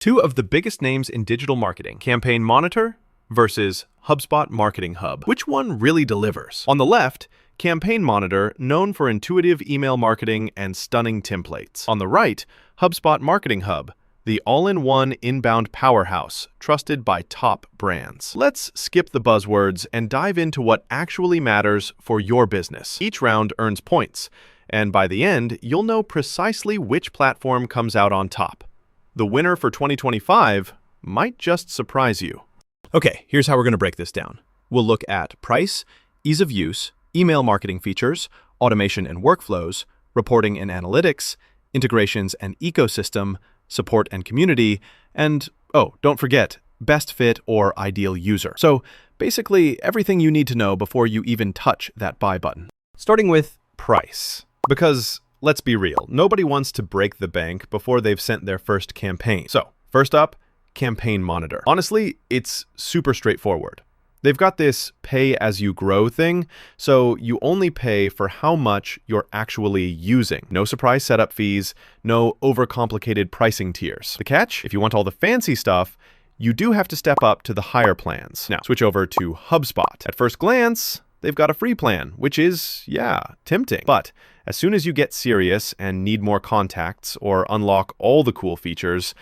Two of the biggest names in digital marketing, Campaign Monitor versus HubSpot Marketing Hub. Which one really delivers? On the left, Campaign Monitor, known for intuitive email marketing and stunning templates. On the right, HubSpot Marketing Hub, the all-in-one inbound powerhouse trusted by top brands. Let's skip the buzzwords and dive into what actually matters for your business. Each round earns points, and by the end, you'll know precisely which platform comes out on top. The winner for 2025 might just surprise you. Okay, here's how we're going to break this down. We'll look at price, ease of use, email marketing features, automation and workflows, reporting and analytics, integrations and ecosystem, support and community, and, oh, don't forget, best fit or ideal user. So basically everything you need to know before you even touch that buy button. Starting with price. Because let's be real, nobody wants to break the bank before they've sent their first campaign. So first up, Campaign Monitor. Honestly, it's super straightforward. They've got this pay-as-you-grow thing, so you only pay for how much you're actually using. No surprise setup fees, no overcomplicated pricing tiers. The catch? If you want all the fancy stuff, you do have to step up to the higher plans. Now, switch over to HubSpot. At first glance, they've got a free plan, which is, yeah, tempting. But as soon as you get serious and need more contacts or unlock all the cool features,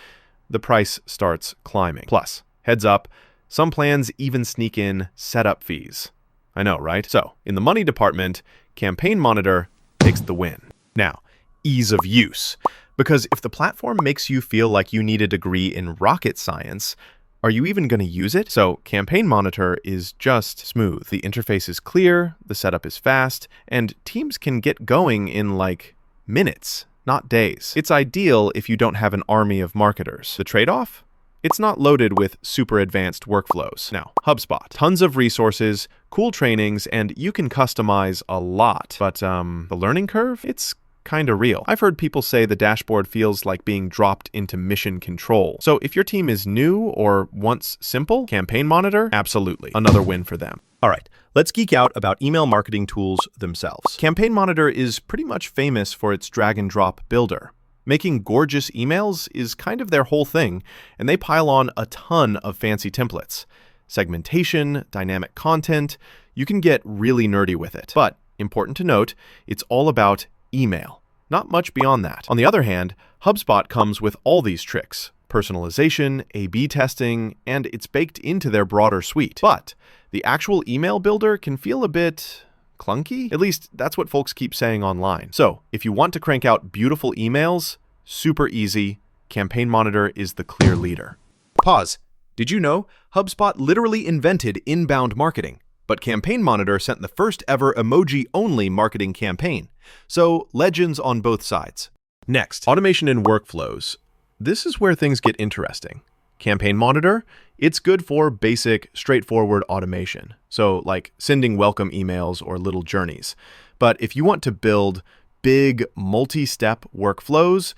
the price starts climbing. Plus, heads up, some plans even sneak in setup fees. I know, right? So, in the money department, Campaign Monitor takes the win. Now, ease of use. Because if the platform makes you feel like you need a degree in rocket science, are you even going to use it? So, Campaign Monitor is just smooth. The interface is clear, the setup is fast, and teams can get going in like minutes, not days. It's ideal if you don't have an army of marketers. The trade-off? It's not loaded with super advanced workflows. Now, HubSpot. Tons of resources, cool trainings, and you can customize a lot. But the learning curve? It's kind of real. I've heard people say the dashboard feels like being dropped into mission control. So if your team is new or wants simple, Campaign Monitor, absolutely. Another win for them. All right, let's geek out about email marketing tools themselves. Campaign Monitor is pretty much famous for its drag and drop builder. Making gorgeous emails is kind of their whole thing, and they pile on a ton of fancy templates. Segmentation, dynamic content, you can get really nerdy with it. But, important to note, it's all about email. Not much beyond that. On the other hand, HubSpot comes with all these tricks. Personalization, A/B testing, and it's baked into their broader suite. But the actual email builder can feel a bit clunky? At least that's what folks keep saying online. So if you want to crank out beautiful emails, super easy, Campaign Monitor is the clear leader. Pause. Did you know HubSpot literally invented inbound marketing? But Campaign Monitor sent the first ever emoji-only marketing campaign. So legends on both sides. Next, automation and workflows. This is where things get interesting. Campaign Monitor, it's good for basic, straightforward automation. So like sending welcome emails or little journeys. But if you want to build big, multi-step workflows,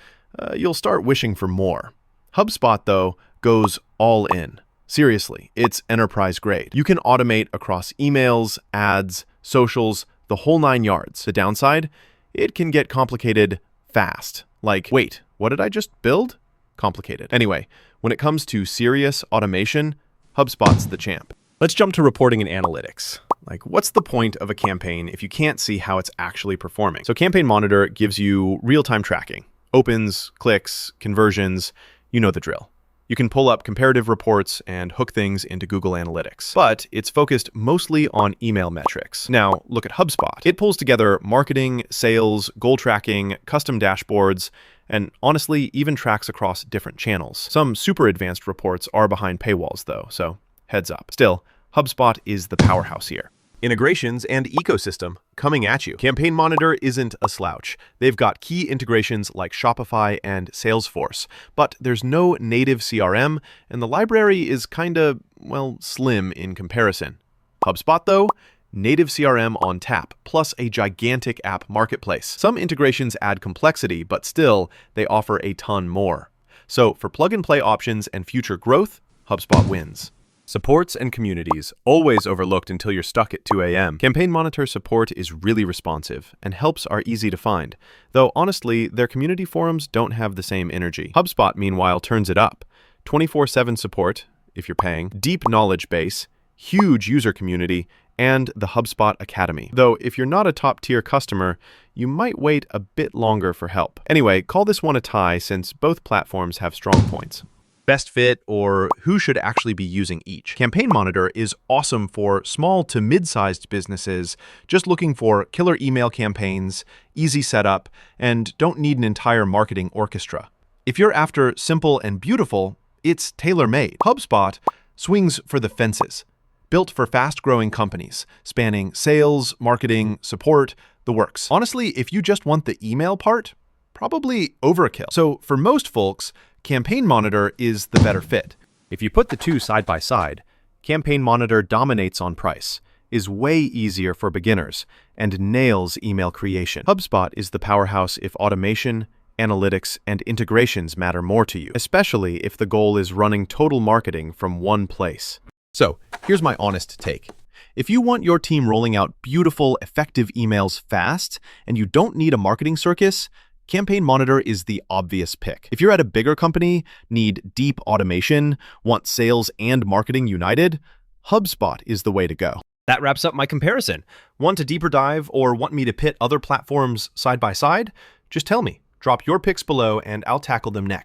you'll start wishing for more. HubSpot, though, goes all in. Seriously, it's enterprise grade. You can automate across emails, ads, socials, the whole 9 yards. The downside? It can get complicated fast. Like, wait, what did I just build? Complicated. Anyway, when it comes to serious automation, HubSpot's the champ. Let's jump to reporting and analytics. Like, what's the point of a campaign if you can't see how it's actually performing? So Campaign Monitor gives you real-time tracking. Opens, clicks, conversions, you know the drill. You can pull up comparative reports and hook things into Google Analytics. But it's focused mostly on email metrics. Now, look at HubSpot. It pulls together marketing, sales, goal tracking, custom dashboards, and honestly, even tracks across different channels. Some super advanced reports are behind paywalls, though, so heads up. Still, HubSpot is the powerhouse here. Integrations and ecosystem coming at you. Campaign Monitor isn't a slouch. They've got key integrations like Shopify and Salesforce, but there's no native CRM, and the library is kinda, well, slim in comparison. HubSpot, though, native CRM on tap, plus a gigantic app marketplace. Some integrations add complexity, but still, they offer a ton more. So for plug-and-play options and future growth, HubSpot wins. Supports and communities, always overlooked until you're stuck at 2 a.m. Campaign Monitor support is really responsive, and helps are easy to find. Though honestly, their community forums don't have the same energy. HubSpot, meanwhile, turns it up. 24/7 support, if you're paying, deep knowledge base, huge user community, and the HubSpot Academy. Though if you're not a top-tier customer, you might wait a bit longer for help. Anyway, call this one a tie since both platforms have strong points. Best fit or who should actually be using each. Campaign Monitor is awesome for small to mid-sized businesses just looking for killer email campaigns, easy setup, and don't need an entire marketing orchestra. If you're after simple and beautiful, it's tailor-made. HubSpot swings for the fences, built for fast-growing companies, spanning sales, marketing, support, the works. Honestly, if you just want the email part, probably overkill. So for most folks, Campaign Monitor is the better fit. If you put the two side by side, Campaign Monitor dominates on price, is way easier for beginners, and nails email creation. HubSpot is the powerhouse if automation, analytics, and integrations matter more to you, especially if the goal is running total marketing from one place. So, here's my honest take. If you want your team rolling out beautiful, effective emails fast, and you don't need a marketing circus, Campaign Monitor is the obvious pick. If you're at a bigger company, need deep automation, want sales and marketing united, HubSpot is the way to go. That wraps up my comparison. Want a deeper dive or want me to pit other platforms side by side? Just tell me. Drop your picks below and I'll tackle them next.